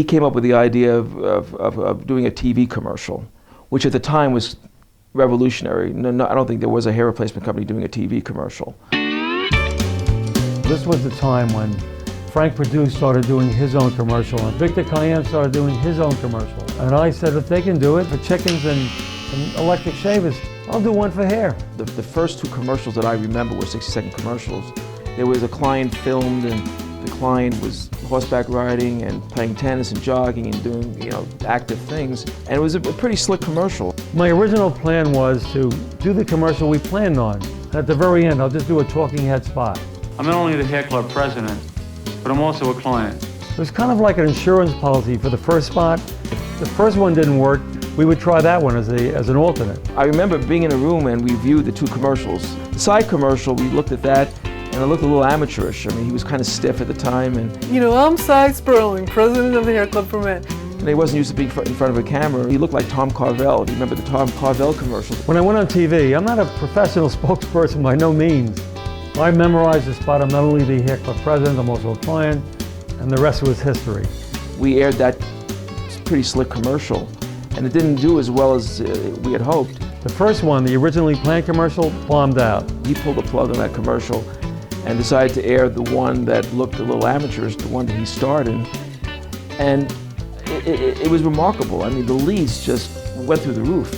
he came up with the idea of doing a TV commercial, which at the time was revolutionary. No, I don't think there was a hair replacement company doing a TV commercial. This was the time when Frank Perdue started doing his own commercial and Victor Cayenne started doing his own commercial. And I said, if they can do it for chickens and electric shavers, I'll do one for hair. The first two commercials that I remember were 60-second commercials. There was a client filmed, and the client was horseback riding and playing tennis and jogging and doing, active things. And it was a pretty slick commercial. My original plan was to do the commercial we planned on. And at the very end, I'll just do a talking head spot. I'm not only the hair club president, but I'm also a client. It was kind of like an insurance policy for the first spot. If the first one didn't work, we would try that one as an alternate. I remember being in a room and we viewed the two commercials. The Sy commercial, we looked at that and it looked a little amateurish. I mean, he was kind of stiff at the time. And I'm Sy Sperling, president of the Hair Club for Men. And he wasn't used to being in front of a camera. He looked like Tom Carvel. Do you remember the Tom Carvel commercial? When I went on TV, I'm not a professional spokesperson by no means. I memorized the spot. I'm not only the hair club president, I'm also a client, and the rest was history. We aired that pretty slick commercial, and it didn't do as well as we had hoped. The first one, the originally planned commercial, bombed out. He pulled the plug on that commercial and decided to air the one that looked a little amateurish, the one that he starred in. And it was remarkable. I mean, the leads just went through the roof.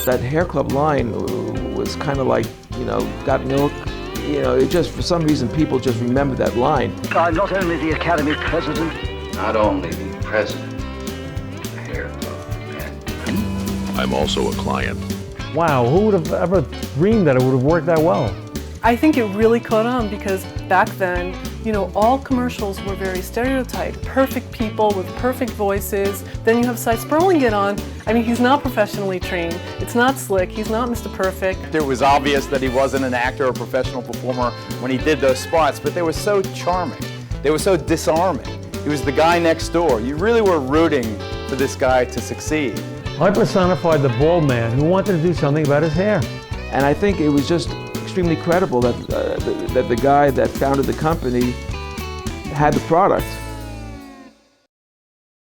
That hair club line was kind of like, got milk. It just, for some reason, people just remember that line. I'm not only the Academy president. Not only the president of the hair club. I'm also a client. Wow, who would have ever dreamed that it would have worked that well? I think it really caught on because back then, all commercials were very stereotyped. Perfect people with perfect voices. Then you have Sy Sperling get on. I mean, he's not professionally trained. It's not slick. He's not Mr. Perfect. It was obvious that he wasn't an actor or professional performer when he did those spots, but they were so charming. They were so disarming. He was the guy next door. You really were rooting for this guy to succeed. I personified the bald man who wanted to do something about his hair. And I think it was just extremely credible that the guy that founded the company had the product.